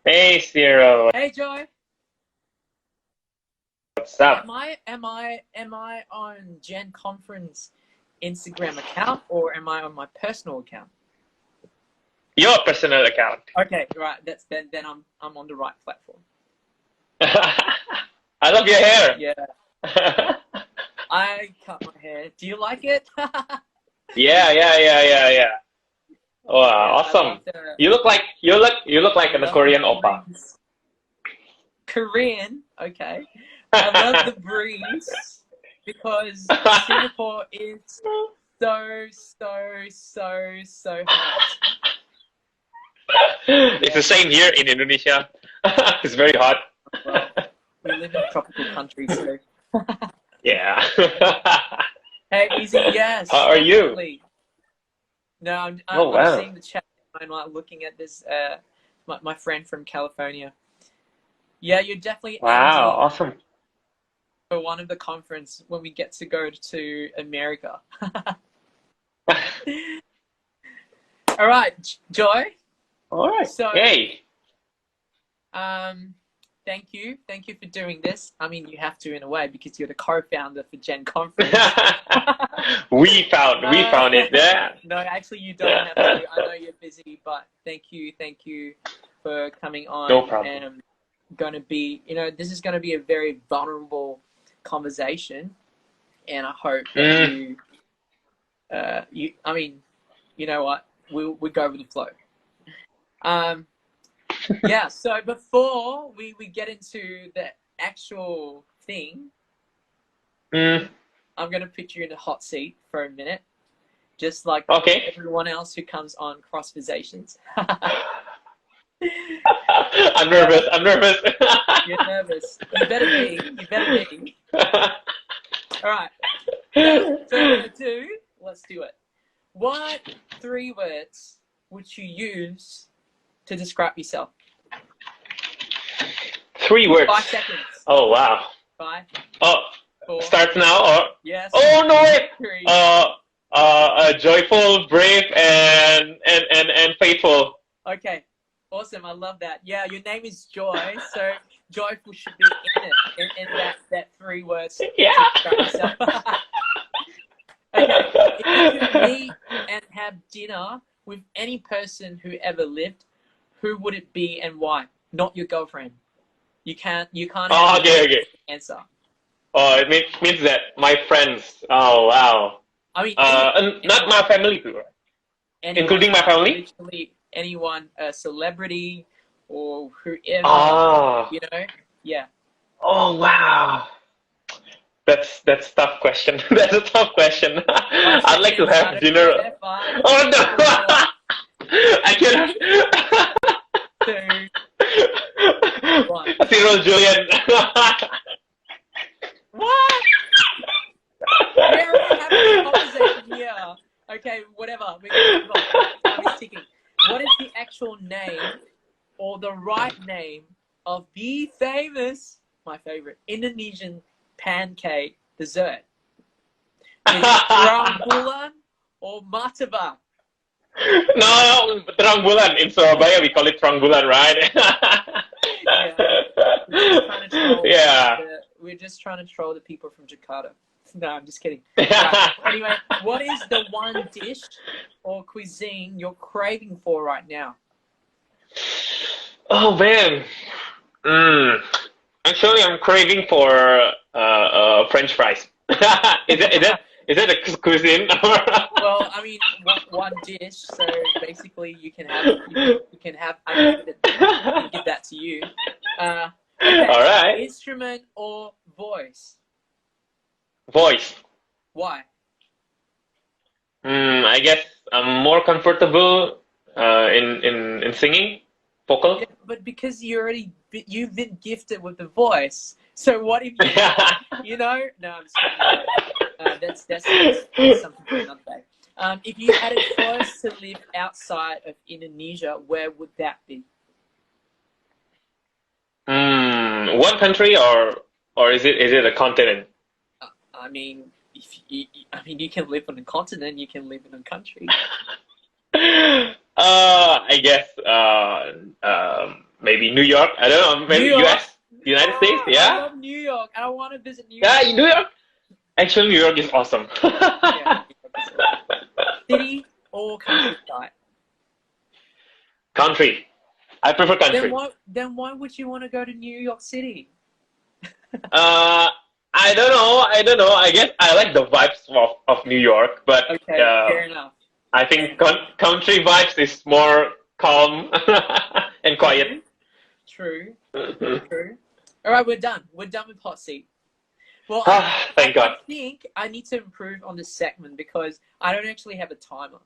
Hey, Cyril, Hey Joy, what's up? am I on Gen Conference Instagram account or am I on my personal account? Your personal account. Okay, right. Then I'm on the right platform. I love your hair. Yeah, I cut my hair. Do you like it? Yeah. Wow, Yeah, awesome. You look like I a love the Korean oppa. breeze. Korean, okay. I love the breeze because Singapore is so hot. It's Yeah, the same here in Indonesia. It's very hot. well, we live in a tropical country, so. Yeah. Hey, easy. Yes, How are you? definitely. No, Oh I'm wow. seeing the chat. I'm like looking at this. My friend from California. Yeah, you're definitely Wow, NG awesome. for one of the conference when we get to go to America. All right, Joy. All right. So, Hey. um, thank you for doing this. I mean, you have to in a way because you're the co-founder for Gen Conference. we found it. Yeah. No, actually, you don't have to. I know you're busy, but thank you for coming No on. problem. And going to be, this is going to be a very vulnerable conversation, and I hope that Mm. I mean, you know what? We go with the flow. Um, yeah. So before we get into the actual thing, Mm. I'm going to put you in the hot seat for a minute, just like Okay. everyone else who comes on CrossVersations. I'm Yeah, nervous. I'm nervous. you're nervous. You better be. You better be. All right. Without further ado, let's do it. What three words would you use to describe yourself? Three 5 seconds. words. Oh wow. Five, Oh, four, starts now or? yes, Oh no wait. three. Joyful, brave, and faithful. Okay. Awesome. I love that. Yeah, your name is Joy, so joyful should be in it, in that three words to Yeah. describe yourself. Okay. If you could meet and have dinner with any person who ever lived, who would it be and why? Not your girlfriend. You can't have Oh, your okay, girlfriend okay. answer. Oh, it means that my friends. Oh wow. I mean, And not anyone, my family too, right? anyone, Including my family. literally anyone, a celebrity or whoever, Ah. you know. Yeah. Oh wow. That's tough question. That's a tough question. Five I'd like to seconds. I have don't dinner. care. Five, Oh four, no! I cannot. two, one. Cyril Julian. What? We're already having a conversation here. Okay, whatever. We're gonna move on. Time is ticking. What is the actual name or the right name of the famous, my favorite, Indonesian pancake dessert? Is it terang bulan or martabak? No, terang bulan. In Surabaya, we call it terang bulan, right? Yeah, we're just trying to troll. Yeah. We're just trying to troll the people from Jakarta. No, I'm just kidding. Right. Anyway, what is the one dish or cuisine you're craving for right now? Oh man. Mm. Actually, I'm craving for French fries. Is that a cuisine? Well, I mean, one dish. So basically, you can have unlimited. I'll give that to you. Okay, All right. instrument or voice? Voice. Why? I guess I'm more comfortable in singing, Yeah, vocal. but because you've been gifted with the voice. So what if you had, No, I'm just kidding. That's something for another day. If you had a choice to live outside of Indonesia, where would that be? One country or is it a continent? I mean, you can live on a continent, you can live in a country. I guess maybe maybe New York. I don't know. Maybe New York. US, United States. I Yeah, love New York. I want to visit New yeah, York. New York. Actually, New York is awesome. Yeah, New York is awesome. City or countryside? Country. I prefer Then country. why would you want to go to New York City? Uh, I don't know. I don't know. I guess I like the vibes of New York, but Okay, fair enough. I think country vibes is more calm and quiet. True. True. All right, we're done. We're done with hot seat. Well, Thank God. I think I need to improve on this segment because I don't actually have a timer.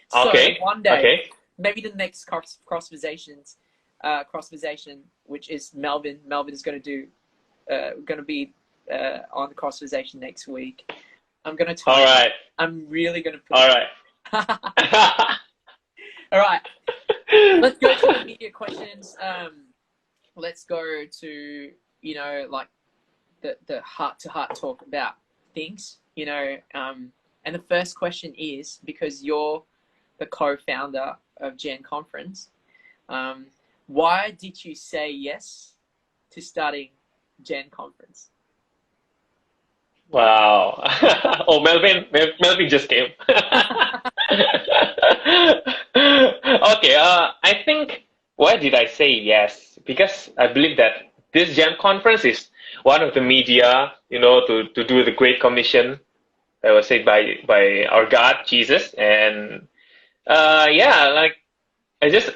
So Okay. one day, Okay. maybe the next crossversations, crossversation, which is Melvin. Melvin is going to be on the crossversation next week. I'm going to time. All right. I'm really going to put. All right. All right. Let's go to the media questions. Let's go to, like the heart-to-heart talk about things, and the first question is, because you're the co-founder of Gen Conference, why did you say yes to starting Gen Conference? Wow. Oh, Melvin just came. Okay, I think, why did I say yes? Because I believe that this Gen Conference is one of the media, to do the Great Commission that was said by our God, Jesus. And yeah, like I just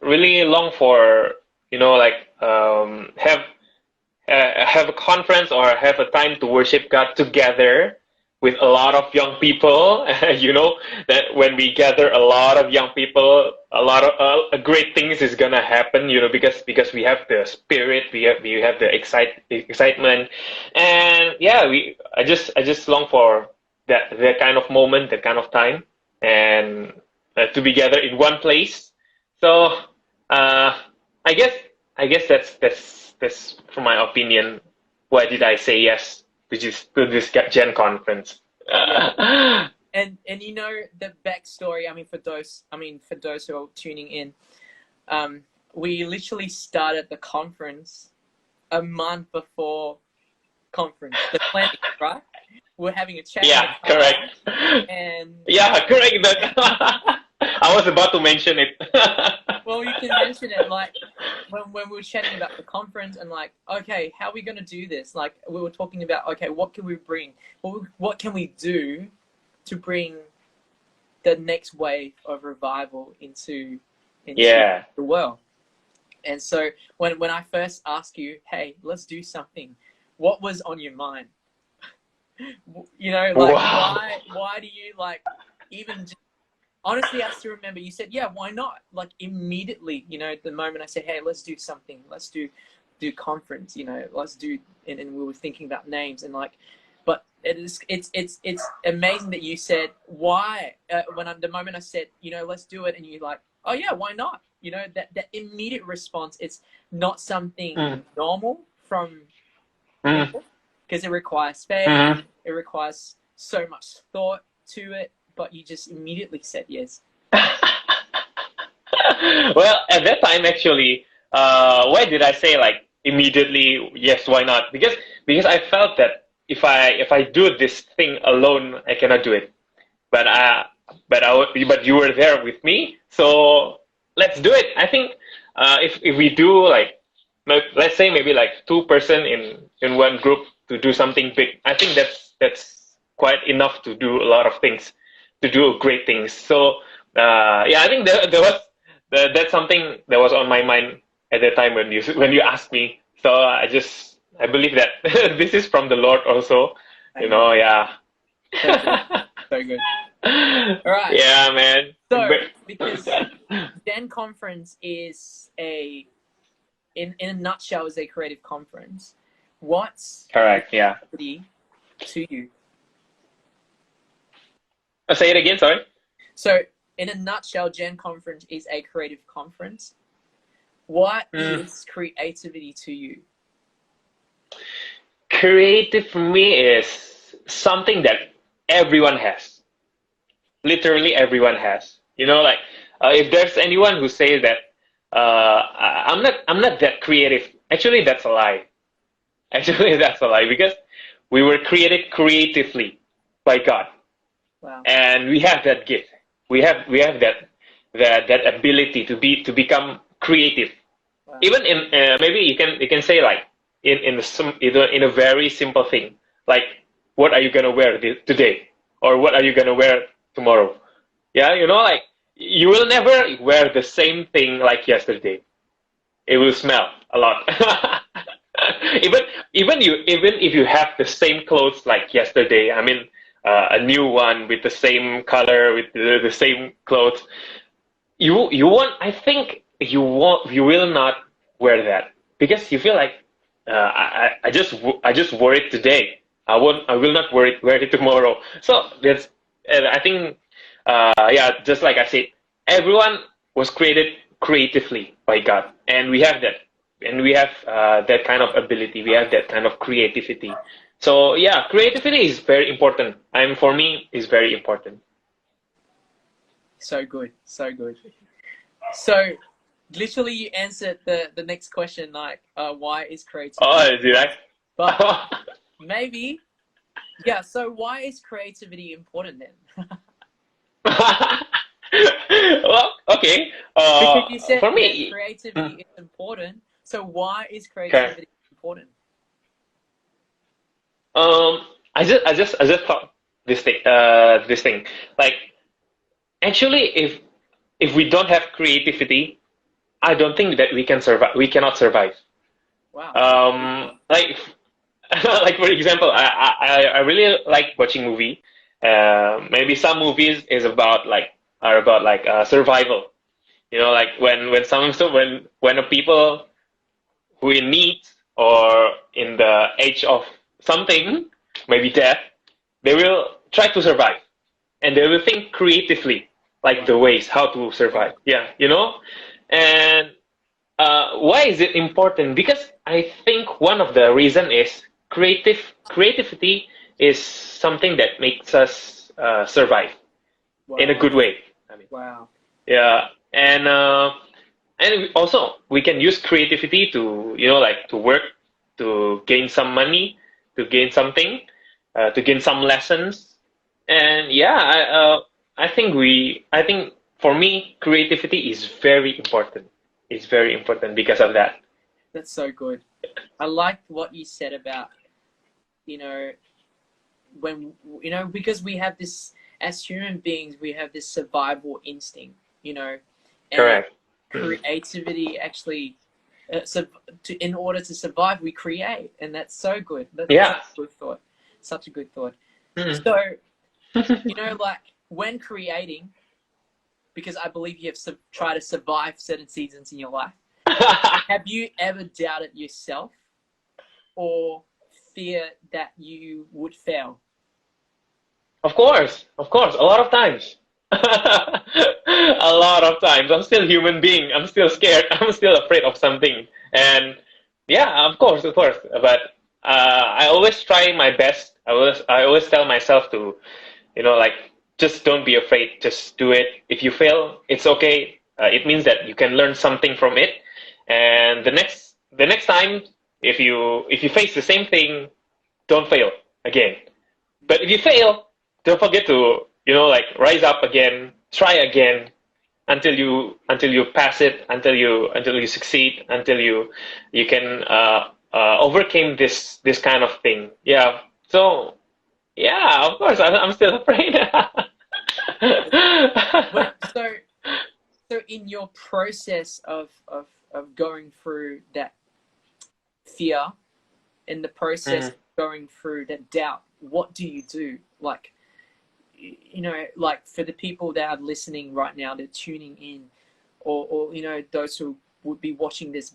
really long for, have a conference or have a time to worship God together with a lot of young people. That when we gather a lot of young people, a lot of great things is gonna happen. Because we have the spirit, we have the excitement, and yeah, I just long for that kind of moment, that kind of time, and to be gathered in one place. So uh, I guess that's from my opinion. Why did I say yes to this Gen conference? Yeah. And the backstory. For those who are tuning in, we literally started the conference a month before conference, the planning, right? We're having a chat. Yeah, correct. And Yeah, correct. I was about to mention it. well, you can mention it, like when we were chatting about the conference and like, okay, how are we going to do this? Like we were talking about, okay, what can we bring? What can we do to bring the next wave of revival into Yeah. the world? And so when I first asked you, hey, let's do something, what was on your mind? Wow. Why do you even just, honestly, I still remember you said, yeah, why not? Like immediately, the moment I said, hey, let's do something, let's do conference, let's do, and we were thinking about names and but it's amazing that you said why, the moment I said, let's do it, and you're like, oh yeah, why not? That immediate response, it's not something normal from people, because it requires faith, it requires so much thought to it, but you just immediately said yes. Well, at that time, actually, why did I say like immediately yes? Why not? Because I felt that if I do this thing alone, I cannot do it. But but you were there with me, so let's do it. I think if we do like, let's say maybe like 2 person in one group to do something big, I think that's quite enough to do a lot of things, to do great things. So yeah, I think that's something that was on my mind at the time when you asked me. So I believe that this is from the Lord also. Yeah. So good. All right. Yeah, man. So because Gen Conference is in a nutshell, is a creative conference. What's correct? Yeah. to you? Say it again. Sorry. So, in a nutshell, Gen Conference is a creative conference. What is creativity to you? Creative for me is something that everyone has. Literally everyone has. If there's anyone who says that I'm not that creative. Actually, that's a lie. Actually, that's a lie because we were created creatively by God, Wow. and we have that gift. We have that ability to become creative. Wow. Even in maybe you can say like in a very simple thing like what are you gonna wear today or what are you gonna wear tomorrow? Yeah, you know, like you will never wear the same thing like yesterday. It will smell a lot. even even if you have the same clothes like yesterday, I mean a new one with the same color with the same clothes, you won't. I think you will not wear that because you feel like I just wore it today. I will not wear it tomorrow. So that's and I think yeah, just like I said, everyone was created creatively by God, and we have that, and we have that kind of ability. We have that kind of creativity. So yeah, creativity is very important. And for me, is very important. So good. So good. So literally you answered the next question, like why is creativity, Oh, did but I? maybe, yeah, so why is creativity important then? Well, okay. Because you said For that me, creativity is important, so why is okay. creativity important? I just thought this thing. Like, actually, if we don't have creativity, I don't think that we can survive. We cannot survive. Wow. Like, like for example, I really like watching movie. Maybe some movies is about like are about like survival. You know, like when some so when a people who in need or in the age of something, maybe death, they will try to survive and they will think creatively, like Wow. the ways how to survive. Yeah, you know? And why is it important? Because I think one of the reason is creativity is something that makes us survive in a Wow. good way. I mean, Wow. yeah, and also we can use creativity to you know like to work to gain some money to gain something to gain some lessons and yeah I think for me creativity is very important. It's very important because of that. That's so good. I like what you said about, you know, when, you know, because we have this, as human beings, we have this survival instinct, you know, and Correct. Mhm. creativity actually, in order to survive, we create, and that's so good. That's such Yeah. a good thought. Such a good thought. Mhm. So, you know, like when creating, because I believe you have tried to survive certain seasons in your life, have you ever doubted yourself or fear that you would fail? Of course, a lot of times. A lot of times. I'm still human being. I'm still scared. I'm still afraid of something. And yeah, of course. But I always try my best. I always tell myself to, you know, like just don't be afraid. Just do it. If you fail, it's okay. It means that you can learn something from it. And the next time, if you face the same thing, don't fail again. But if you fail, don't forget to you know like rise up again, try again until you pass it, until you succeed, until you can overcome this kind of thing. Yeah. So yeah, of course I'm still afraid. When, so in your process of going through that fear, in the process Mhm. of going through that doubt, what do you do? Like, you know, like for the people that are listening right now, they're tuning in, or you know, those who would be watching this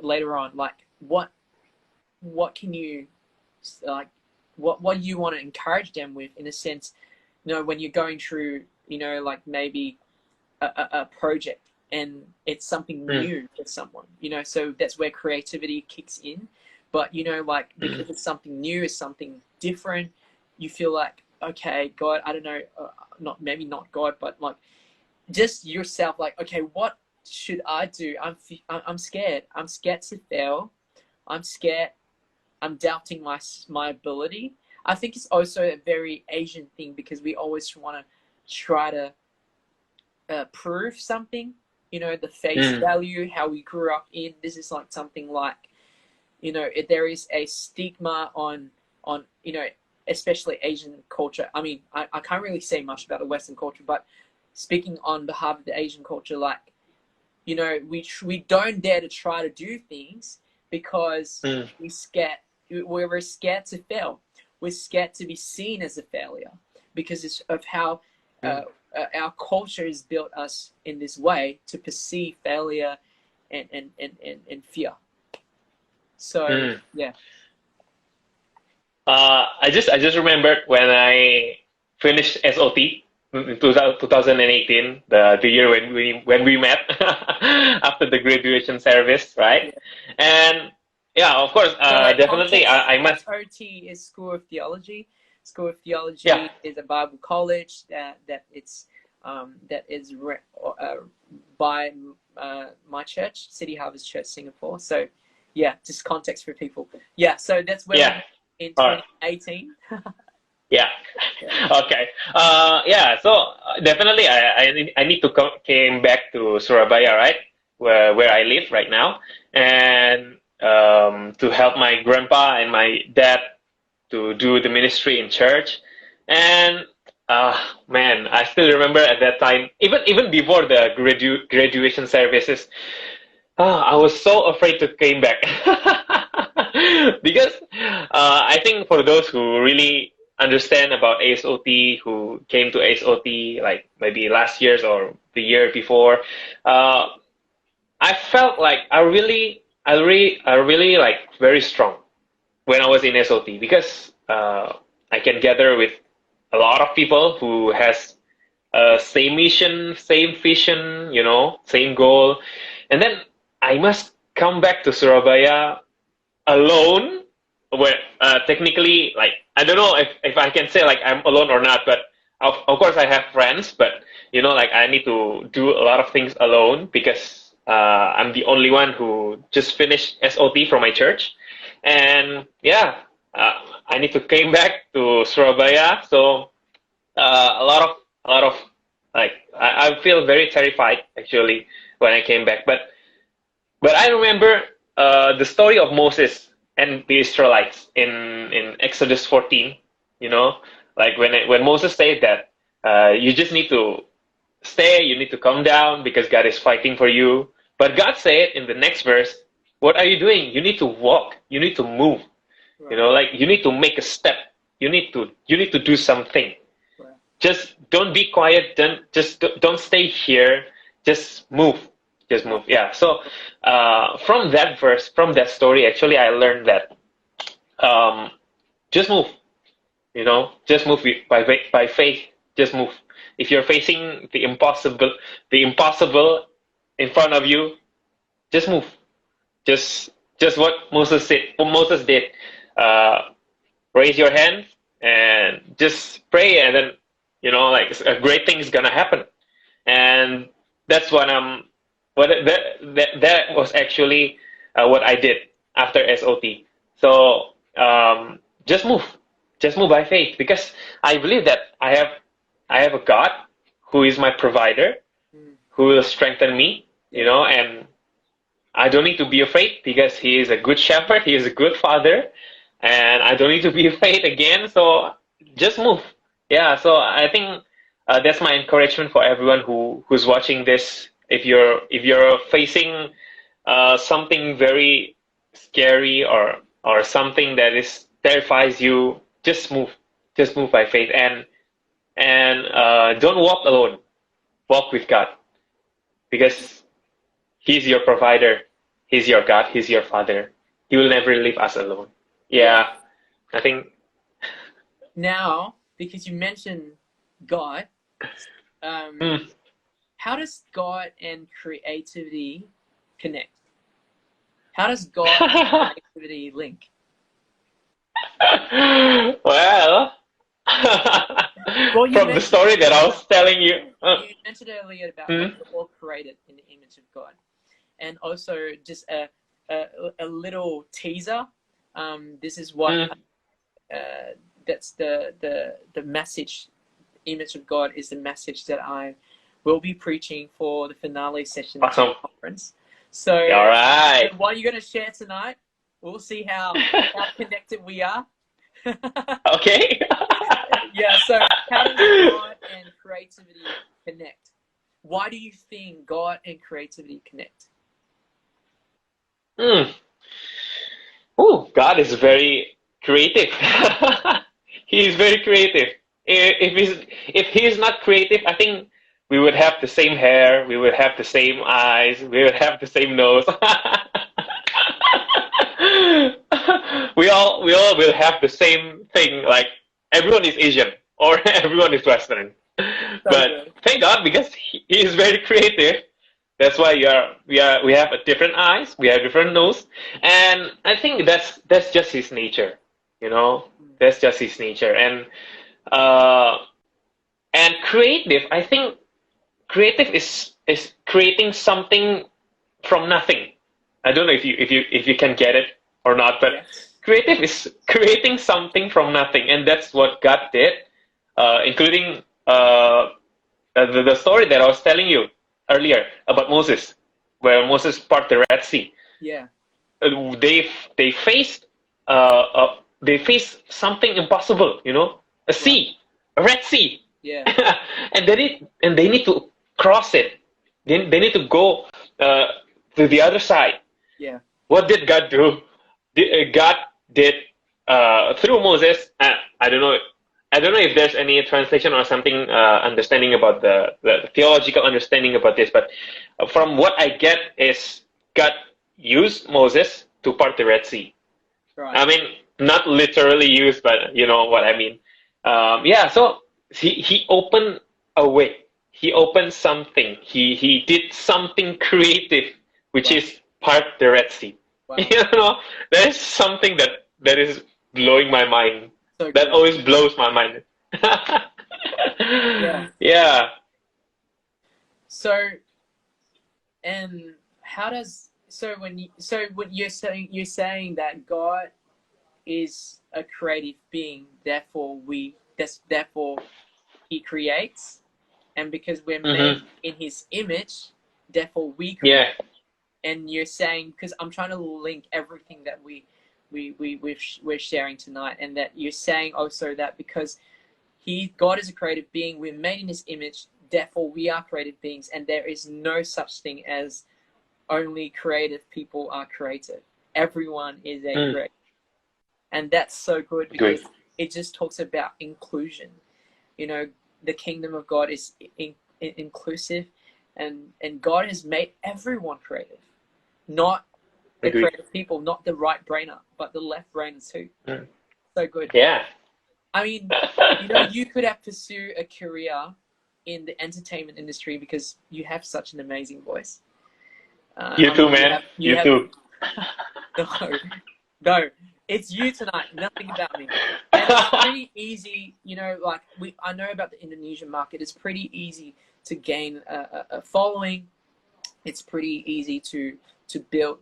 later on, like what can you like what you want to encourage them with in a sense, you know, when you're going through, you know, like maybe a project and it's something Mm. new for someone, you know, so that's where creativity kicks in. But you know, like because it's something new, it's something different, you feel like, okay, God, I don't know, not maybe not God, but like just yourself, like, okay, should I do? I'm scared. I'm scared to fail. I'm scared. I'm doubting my ability. I think it's also a very Asian thing because we always want to try to prove something. You know, the face value, how we grew up in. This is like something like, you know, there is a stigma on you know, especially Asian culture. I mean, I can't really say much about the Western culture, but speaking on behalf of the Asian culture, like, you know, we don't dare to try to do things because we're scared to fail. We're scared to be seen as a failure because of how our culture has built us in this way to perceive failure and fear. So yeah. I just remembered when I finished SOT in 2018, the year when we met after the graduation service, right? Yeah. And yeah, of course, So definitely, I must. SOT is School of Theology. School of Theology Yeah, is a Bible college that is by my church, City Harvest Church, Singapore. So yeah, just context for people. Yeah, so that's where we yeah. met in All right. 2018. Yeah. Yeah. Okay. Yeah. So definitely, I need to came back to Surabaya, right, where I live right now, and to help my grandpa and my dad to do the ministry in church, and man, I still remember at that time, even before the graduation services, I was so afraid to came back because I think for those who really understand about ASOT, who came to ASOT like maybe last year's or the year before, uh, I felt like I really like very strong when I was in SOT because I can gather with a lot of people who has same mission, same vision, you know, same goal. And then I must come back to Surabaya alone, where technically, like, I don't know if I can say like I'm alone or not, but of course I have friends, but you know, like I need to do a lot of things alone because I'm the only one who just finished SOT from my church. And yeah, uh, I need to came back to Surabaya, so a lot of like I feel very terrified actually when I came back. But I remember the story of Moses and the Israelites in Exodus 14. You know, like when Moses said that you just need to stay, you need to come down because God is fighting for you. But God said in the next verse, "What are you doing? You need to walk. You need to move. You Right. know, like you need to make a step. You need to do something." Right. Just don't be quiet. Don't stay here. Just move. Just Right. move. Yeah. So from that verse, from that story, actually, I learned that um, just move. You know, just move by faith. Just move. If you're facing the impossible in front of you, just move. Just just what Moses said. What Moses did. Uh, Raise your hand and just pray, and then you know, like a great thing is gonna happen. And that's what that was actually what I did after SOT. So just move by faith because I believe that I have a God who is my provider, Mm. who will strengthen me, you Yeah. know, and I don't need to be afraid because he is a good shepherd, he is a good father, and I don't need to be afraid again. So just move. Yeah. So I think that's my encouragement for everyone who's watching this. If you're facing something very scary or something that is terrifies you, just move. Just move by faith and don't walk alone. Walk with God because He's your provider. He's your God. He's your Father. He will never leave us alone. Yeah. Yeah, I think. Now, because you mentioned God, um, Hmm. how does God and creativity connect? How does God and creativity link? Well, Well, you From the mentioned story that I was telling you. you mentioned earlier about Hmm? like we're all created in the image of God, and also just a little teaser. This is what Hmm. that's the message. Image of God is the message that I will be preaching for the finale session of Awesome. the conference. So, All right. what are you going to share tonight? We'll see how connected we are. Okay. Yeah, so how does God and creativity connect? Why do you think God and creativity connect? Hmm. Oh, God is very creative. He is very creative. If he's not creative, I think we would have the same hair, we would have the same eyes, we would have the same nose. We all will have the same thing. Like everyone is Asian or everyone is Western. So But good. thank God because he is very creative. That's why we have a different eyes, we have different nose, and I think that's just his nature, you know. That's just his nature, uh, and creative. I think creative is creating something from nothing. I don't know if you can get it or not, but Yes. creative is creating something from nothing, and that's what God did, including the story that I was telling you earlier about Moses, where Moses part the Red Sea. Yeah. They faced they faced something impossible, you know, a Right. sea, a Red Sea, Yeah. and they need to cross it. They need to go uh, to the other side. Yeah. What did God do? God did through Moses. I don't know. I don't know if there's any translation or something understanding about the theological understanding about this, but from what I get is God used Moses to part the Red Sea. Right. I mean, not literally used, but you know what I mean. Yeah, so he opened a way. He opened something. He did something creative, which Wow. is part the Red Sea. Wow. You know, that is something that is blowing my mind. So That good. always blows my mind. Yeah. Yeah. So, and how does so when you're saying that God is a creative being, therefore he creates, and because we're made Hmm. in his image, therefore we create. Yeah. And you're saying, because I'm trying to link everything that we're sharing tonight, and that you're saying also that because God is a creative being, we're made in his image, therefore we are creative beings, and there is no such thing as only creative people are creative. Everyone is a Mm. creative. And that's so good Agree. because it just talks about inclusion. You know, the kingdom of God is inclusive, and God has made everyone creative, not the Agree. creative people, not the right brainer, but the left brainer too. Mm. So good. Yeah. I mean, you could have pursued a career in the entertainment industry because you have such an amazing voice. You I too, mean, man. you You have too. no, no. It's you tonight. Nothing about me. And it's pretty easy, like I know about the Indonesian market. It's pretty easy to gain a following. It's pretty easy to build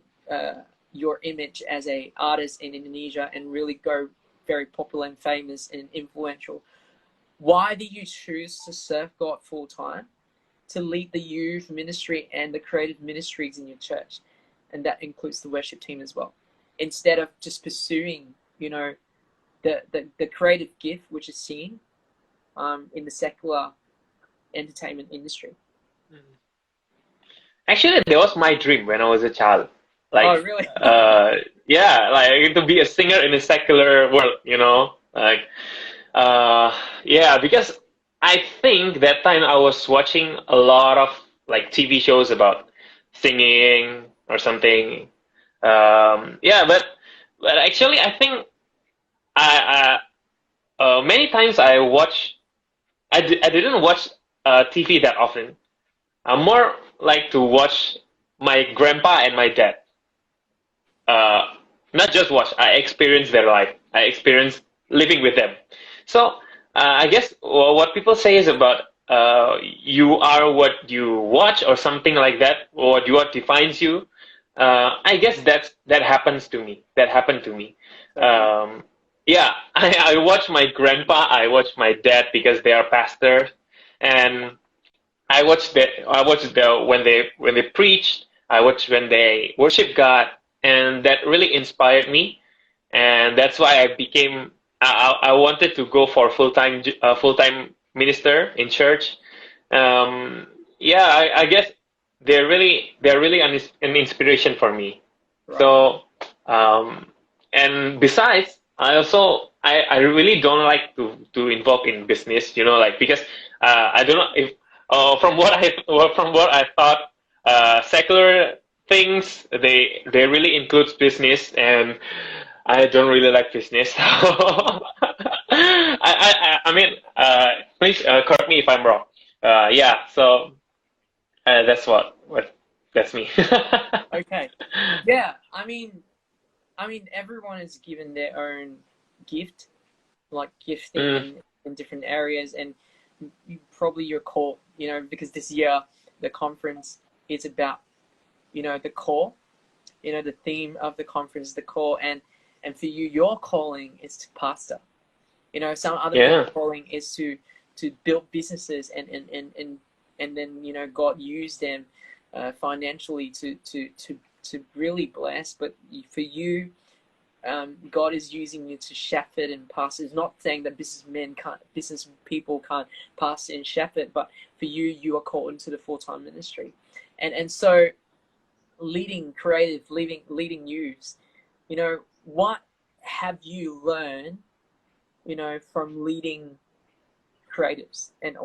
your image as a artist in Indonesia and really go very popular and famous and influential. Why do you choose to serve God full time, to lead the youth ministry and the creative ministries in your church? And that includes the worship team as well. Instead of just pursuing, the creative gift, which is seen in the secular entertainment industry. Actually, that was my dream when I was a child. Oh, Like, really? yeah, like to be a singer in a secular world, you know? Like, yeah, because I think that time I was watching a lot of like TV shows about singing or something. Yeah, but actually, I think many times I didn't watch TV that often. I more like to watch my grandpa and my dad. Not just watch. I experience their life. I experience living with them. So I guess what people say is about you are what you watch or something like that, or what defines you. I guess that happens to me. That happened to me. So true. Yeah, I watch my grandpa, I watch my dad because they are pastors, and I watched the when they preached. I watched when they worship God, and that really inspired me, and that's why I became. I wanted to go for full time minister in church. Yeah, I guess they're really an inspiration for me. Right. So, and besides, I really don't like to involve in business, like because I don't know if from what I thought, secular things they really includes business, and I don't really like business. I mean, please correct me if I'm wrong. Yeah, so that's me. Okay. Yeah. I mean, everyone is given their own gift, like gifting Mm, in different areas, and probably your core, because this year the conference is about, the core, the theme of the conference, the core, and for you, your calling is to pastor. Some other people yeah. calling is to build businesses and then God used them financially to really bless. But for you, God is using you to shepherd and pastor. It's not saying that business people can't pastor and shepherd, but for you, you are called into the full-time ministry, and so leading creative, leading youths. What have you learned? From leading creatives, and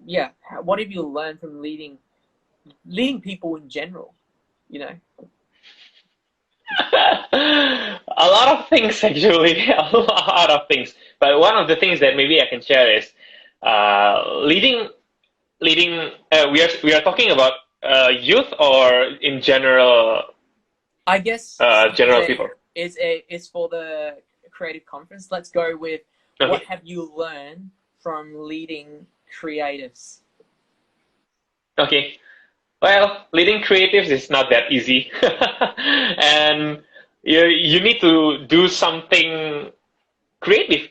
yeah, what have you learned from leading people in general? You know. A lot of things actually, a lot of things. But one of the things that maybe I can share is leading. Leading. We are talking about youth or in general, I guess general people. it's for the creative conference. Let's go with what Okay. have you learned from leading creatives? Okay. Well, leading creatives is not that easy, and you need to do something creative.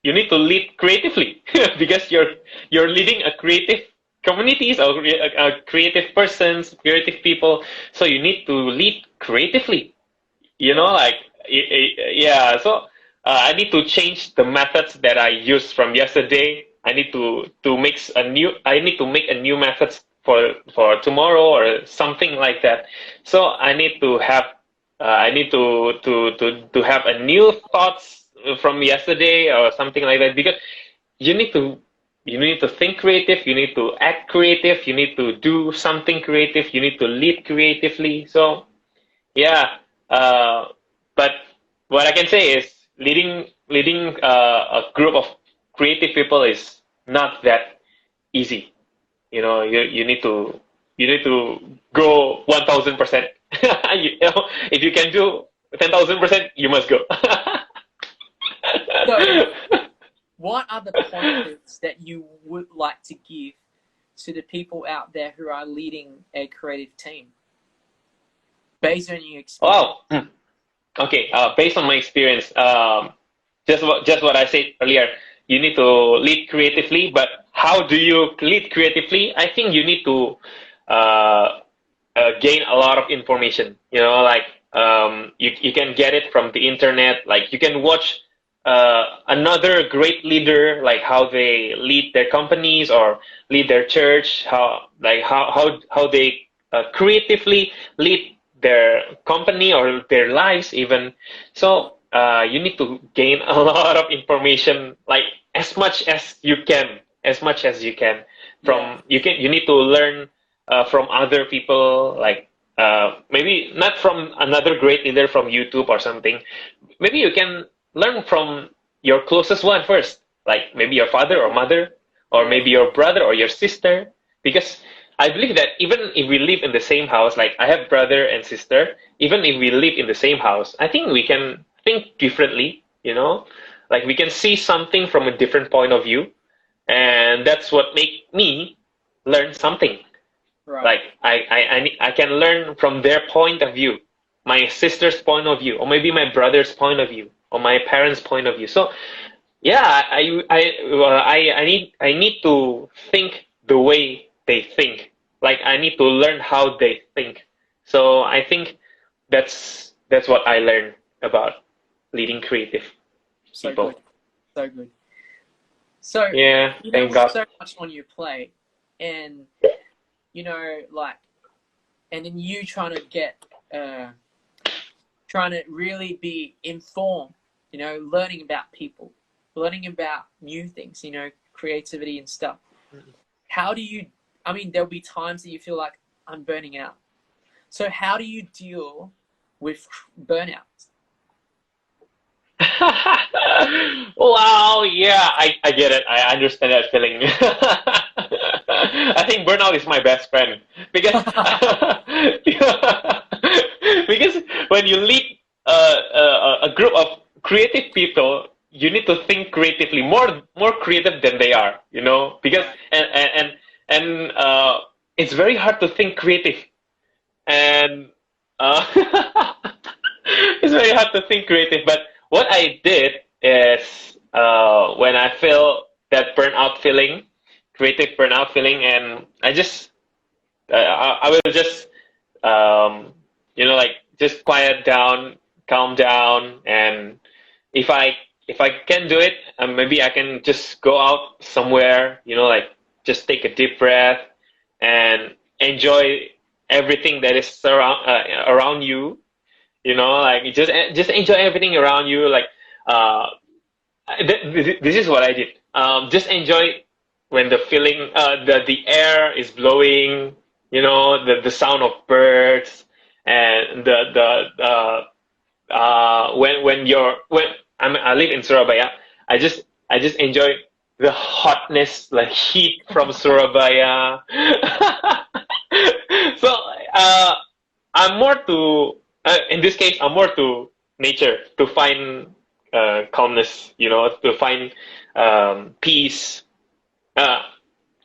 You need to lead creatively because you're leading a creative communities or a creative persons, creative people. So you need to lead creatively. Right. Like yeah. So I need to change the methods that I used from yesterday. I need to make a new methods for tomorrow or something like that. So I need to have a new thoughts from yesterday or something like that, because you need to you need to think creative, you need to act creative, you need to do something creative, you need to lead creatively. So yeah, but what I can say is leading a group of creative people is not that easy. You need to go 1,000%. If you can do 10,000%, you must go. So, what are the pointers that you would like to give to the people out there who are leading a creative team based on your experience? Wow. Okay. Based on my experience, just what I said earlier, you need to lead creatively. But how do you lead creatively? I think you need to uh, gain a lot of information. Like you can get it from the internet. Like you can watch another great leader, like how they lead their companies or lead their church, how they creatively lead their company or their lives even. So you need to gain a lot of information, like as much as you can Yeah. you need to learn from other people, like maybe not from another great leader from YouTube or something. Maybe you can learn from your closest one first, like maybe your father or Okay. mother, or Yeah. maybe your brother or your sister. Because I believe that even if we live in the same house, like I have brother and sister, even if we live in the same house, I think we can think differently. Like we can see something from a different point of view, and that's what make me learn something. Right. Like I can learn from their point of view, my sister's point of view, or maybe my brother's point of view, or my parents' point of view. So yeah, I need to think the way they think. Like I need to learn how they think. So I think that's what I learned about leading creative So people. good. So good. So, Yeah, you know, thank with God. so much on your plate, and you know, like, and then you trying to really be informed, you know, learning about people, learning about new things, you know, creativity and stuff. How do you, I mean, there'll be times that you feel like I'm burning out. So how do you deal with burnout? Wow, yeah, I get it. I understand that feeling. I think burnout is my best friend because because when you lead a group of creative people, you need to think creatively, more creative than they are, you know. Because Right. and it's very hard to think creative, and uh, it's very hard to think creative. But what I did is when I feel that burnout feeling, creative burnout feeling, and I will just you know, like just quiet down, calm down, and if I if I can do it, maybe I can just go out somewhere, you know, like just take a deep breath and enjoy everything that is around you. You know, like just enjoy everything around you. Like uh, this is what I did. Just enjoy when the feeling, the air is blowing. You know, the sound of birds and when I live in Surabaya, I just enjoy the hotness, like heat from Surabaya. So uh, I'm more to in this case I'm more to nature to find calmness, you know, to find peace. Uh,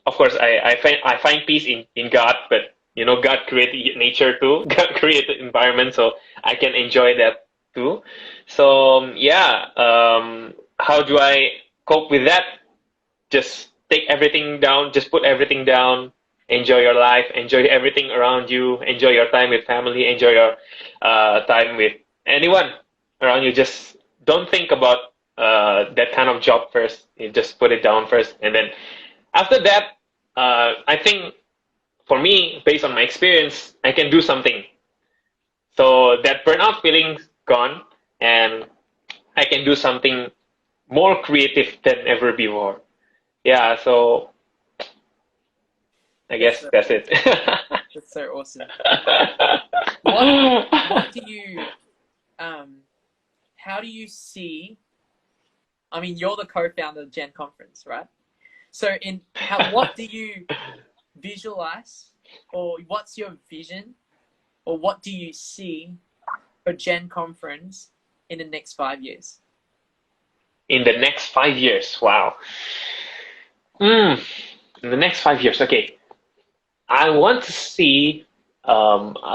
of course, I find peace in God, but you know, God created nature too. God created environment, so I can enjoy that too. So yeah, how do I cope with that? Just take everything down, just put everything down, enjoy your life, enjoy everything around you, enjoy your time with family, enjoy your time with anyone around you. Just don't think about that kind of job first. You just put it down first, and then after that, I think for me, based on my experience, I can do something. So that burnout feeling's gone, and I can do something more creative than ever before. Yeah, so I That's guess that's it. that's so awesome. What do you how do you see, I mean, you're the co-founder of Gen Conference, right? So in how what do you visualize, or what's your vision, or what do you see for Gen Conference in the next 5 years? In the next 5 years, wow. Mm, in the next 5 years, okay. I want to see a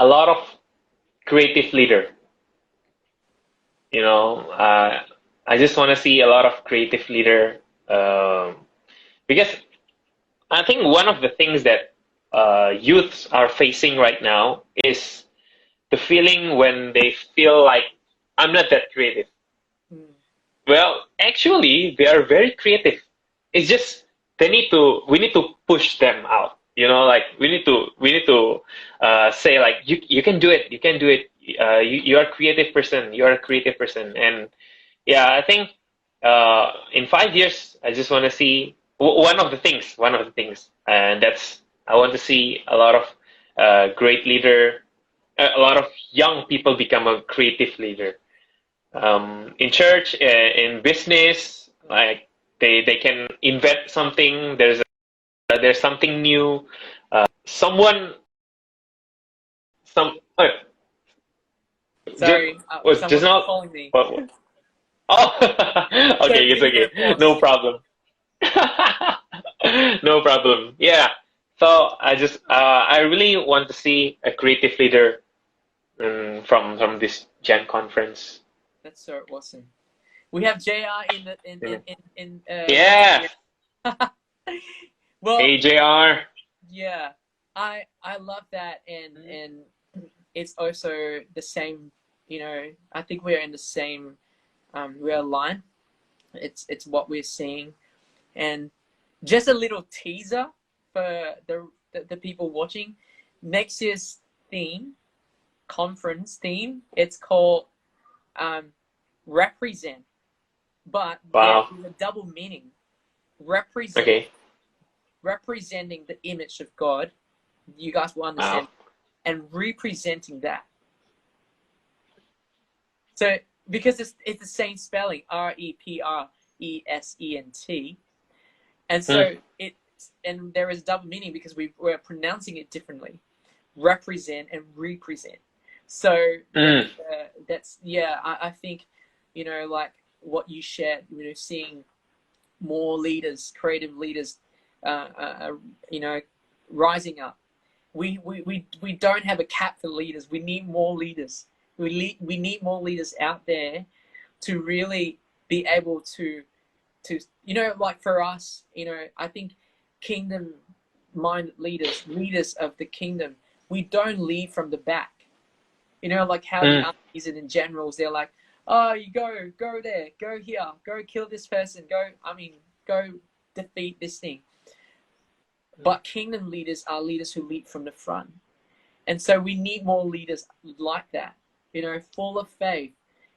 lot of creative leader. You know, I just want to see a lot of creative leader because I think one of the things that youths are facing right now is the feeling when they feel like I'm not that creative. Mm. Well, actually, they are very creative. It's just we need to push them out. You know, like we need to say like you can do it. You can do it. You are a creative person. You are a creative person. And yeah, I think in 5 years, I just want to see one of the things, and that's I want to see a lot of great leader, a lot of young people become a creative leader in church, in business, like they can invent something. There's something new. Someone some Sorry, was just someone's not. calling me. What? Oh, So okay, it's be your okay. No boss. problem. No problem. Yeah. So I really want to see a creative leader from this Gen conference. That's so awesome. We have JR You know. in Yeah. Instagram. Well, AJR. yeah, I love that, and it's also the same. You know, I think we're in the same we're aligned. It's what we're seeing, and just a little teaser for the people watching. Next year's theme, conference theme, it's called um, represent, but there Wow. is a double meaning. Represent, Okay. representing the image of God. You guys will Wow. understand, and representing that. So because it's the same spelling, REPRESENT, and Mm, so and there is double meaning because we're pronouncing it differently. Represent and represent. So mm, that's yeah. I think like what you shared. Seeing more leaders, creative leaders, uh, uh, uh, you know, rising up. We don't have a cap for leaders. We need more leaders. We need more leaders out there to really be able to like for us, I think kingdom minded leaders of the kingdom, we don't lead from the back. Like how the mm. armies and in generals, they're like, oh, you go there, go here, go kill this person, go defeat this thing. But kingdom leaders are leaders who lead from the front. And so we need more leaders like that, full of faith,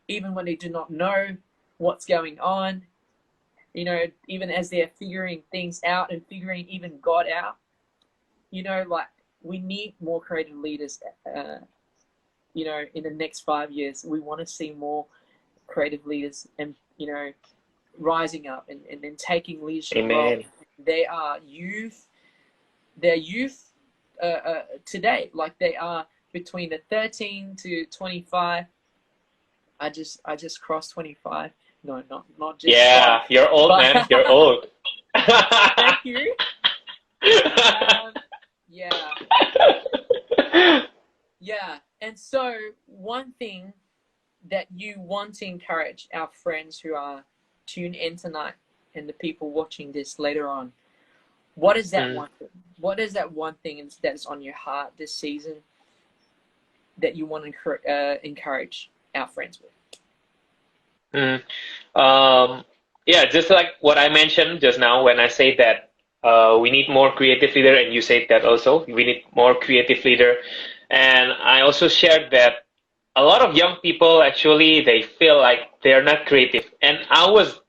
even when they do not know what's going on, even as they're figuring things out and figuring even God out, like we need more creative leaders, in the next 5 years. We want to see more creative leaders and, rising up and taking leadership roles. Amen. They are youth, they're youth today, like they are between the 13 to 25. I just crossed 25. No, not just Yeah, five. you're old, But man. You're old. thank you. Um, yeah, yeah. And so one thing that you want to encourage our friends who are tuned in tonight and the people watching this later on, what is that Mm. one thing? What is that one thing that is on your heart this season that you want to encourage our friends with? Mm. Um, yeah, just like what I mentioned just now when I say that we need more creative leader, and you said that also we need more creative leader, and I also shared that a lot of young people actually they feel like they're not creative, and I was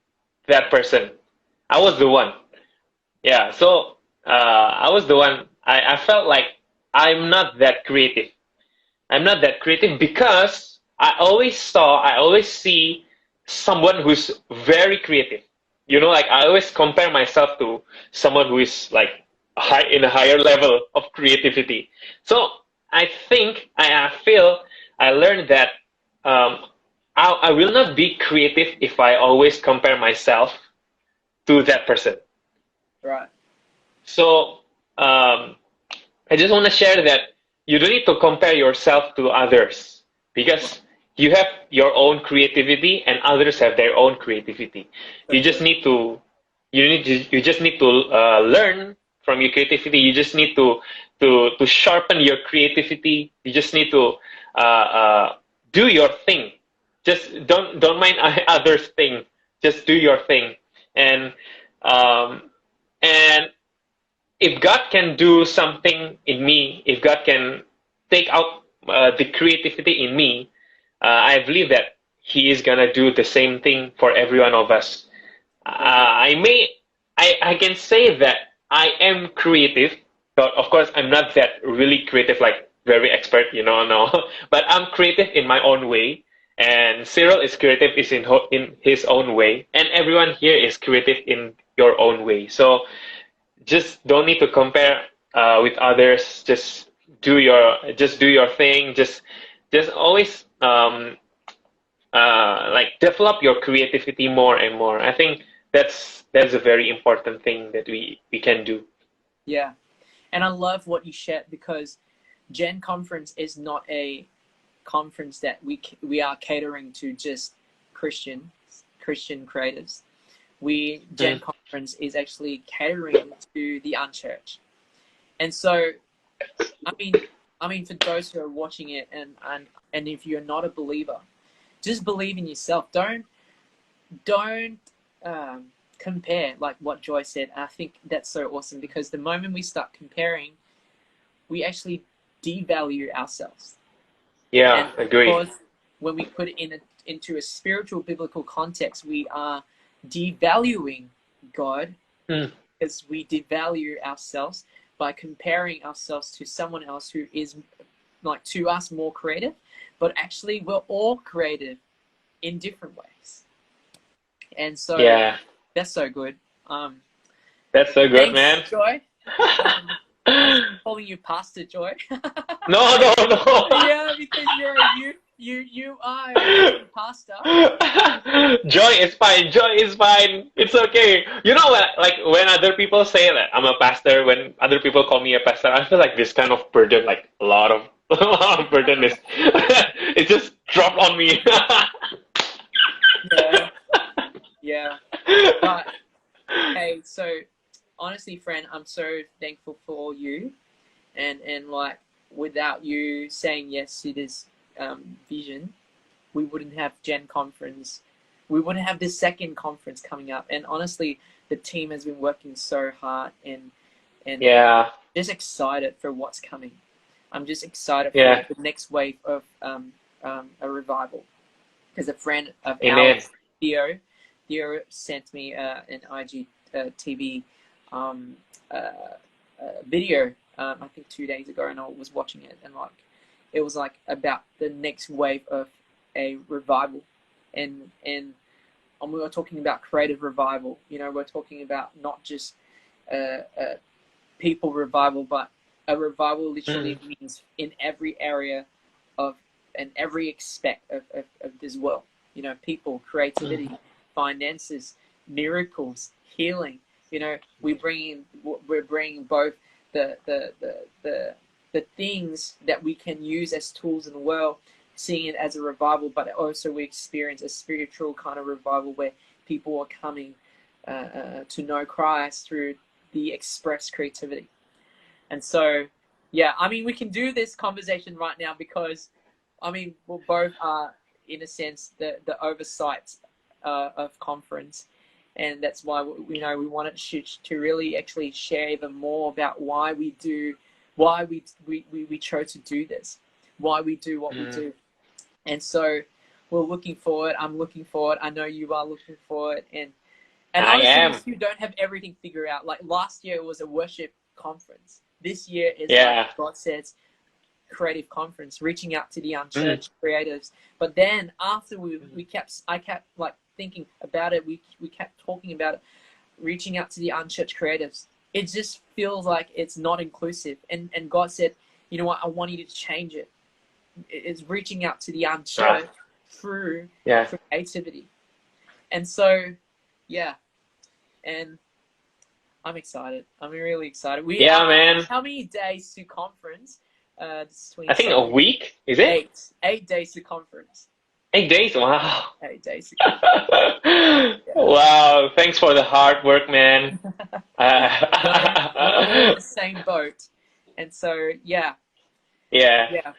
that person. I was the one. Yeah, so I was the one. I felt like I'm not that creative. I'm not that creative because I always see someone who's very creative. Like I always compare myself to someone who is like in a higher level of creativity. So I feel I learned that um, I will not be creative if I always compare myself to that person. Right. So um, I just want to share that you don't need to compare yourself to others because you have your own creativity and others have their own creativity. So You just good. need to you just need to learn from your creativity. You just need to sharpen your creativity. You just need to do your thing. Just don't mind others' thing. Just do your thing. And um, and if God can do something in me, if God can take out the creativity in me, I believe that He is gonna do the same thing for every one of us. So good. I can say that I am creative, but of course I'm not that really creative, like very expert, no. But I'm creative in my own way, and Cyril is creative is in his own way, and everyone here is creative in your own way. So just don't need to compare with others. Just do your thing. Just always like develop your creativity more and more. I think that's a very important thing that we can do. Yeah. And I love what you shared, because Gen Conference is not a conference that we are catering to just Christian creatives. Gen Mm. Conference is actually catering to the unchurched. And so, I mean, for those who are watching it, and if you're not a believer, just believe in yourself. Don't compare, like what Joy said. I think that's so awesome, because the moment we start comparing, we actually devalue ourselves. Yeah, And of agree. course, when we put it into a spiritual biblical context, we are devaluing God, Mm. because we devalue ourselves by comparing ourselves to someone else who is, like, to us, more creative. But actually, we're all creative in different ways. And so Yeah, that's so good. that's so good, Thanks, man. Joy. I'm calling you Pastor Joy. No, no, no. Yeah, because you are a Christian pastor. Joy is fine. Joy is fine. It's okay. You know what? Like when other people say that I'm a pastor, when other people call me a pastor, I feel like this kind of burden, like a lot of a lot of burden is it just dropped on me. Yeah, yeah. But hey, so honestly, friend, I'm so thankful for you, and like, without you saying yes to this vision, we wouldn't have Gen Conference. We wouldn't have this second conference coming up. And honestly, the team has been working so hard, and Yeah, just excited for what's coming. I'm just excited for yeah. the next wave of a revival. Because a friend of Amen. ours, Theo sent me an IGTV um, video, I think 2 days ago, and I was watching it, and like, it was like about the next wave of a revival, and we were talking about creative revival. You know, we're talking about not just people revival, but a revival Mm. literally means in every area of and every aspect of this world. You know, people, creativity, Mm. finances, miracles, healing. You know, we're bringing both the things that we can use as tools in the world, seeing it as a revival, but also we experience a spiritual kind of revival where people are coming to know Christ through the express creativity. And so, yeah, I mean, we can do this conversation right now because, I mean, we both are, in a sense, the oversight of conference. And that's why, we wanted to really actually share even more about why we chose to do this, why we do what we Mm. do. And so we're looking forward. I'm looking forward. I know you are looking forward. And I honestly, we am. still don't have everything figured out. Like last year, it was a worship conference. This year is, like Yeah. God says, creative conference, reaching out to the Mm. unchurched creatives. But then after I kept like thinking about it. We kept talking about it, reaching out to the unchurched creatives. It just feels like it's not inclusive. And God said, you know what? I want you to change it. It's reaching out to the Ah, unchurched through yeah. creativity. And so, yeah. And I'm excited. I'm really excited. We Yeah, are, man. how many days to conference? This I think a 27. week, is it? 8 days to conference. 8 days? Wow. 8 days to conference. Yeah. Wow. Thanks for the hard work, man. We're all in the same boat. And so, yeah. Yeah. Yeah.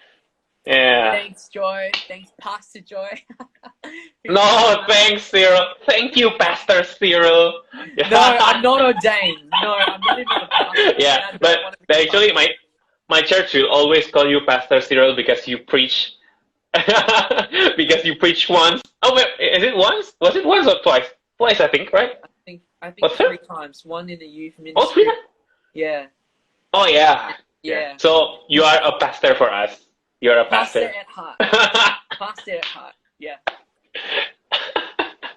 Yeah. Thanks, Joy. Thanks, Pastor Joy. For coming No, up. thanks, Cyril. Thank you, Pastor Cyril. No, I'm not ordained. No, I'm not even a pastor. Yeah, And I but don't want to be a actually, pastor. my church will always call you Pastor Cyril because you preach. Because you preach once. Oh, wait, is it once? Was it once or twice? Twice, I think, right? I think What's that? 3 times. One in the youth Oh, three ministry. times? Yeah. Oh, yeah. Yeah. Yeah. So you are a pastor for us. You're a Pastor pastor. at heart. Pastor at heart. Yeah.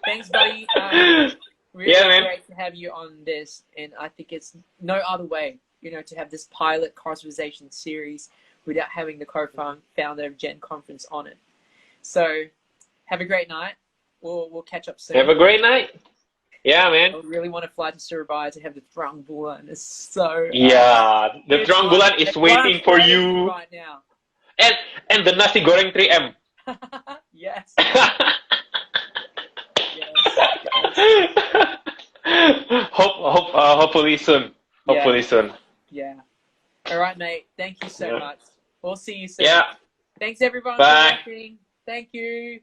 Thanks, buddy. Yeah, Really man. great to have you on this, and I think it's no other way, to have this pilot cross-versation series without having the co-founder of Gen Conference on it. So, have a great night. We'll catch up soon. Have a great night. Yeah, man. I really want to fly to Surabaya to have the Trang Bulan. It's so Yeah, the it's Trang Bulan is waiting for you. right now. And the nasi goreng 3M. Yes. Yes. Hopefully soon. Hopefully soon. Yeah. All right, mate. Thank you so much. We'll see you soon. Yeah. Thanks everyone Bye. for watching. Thank you.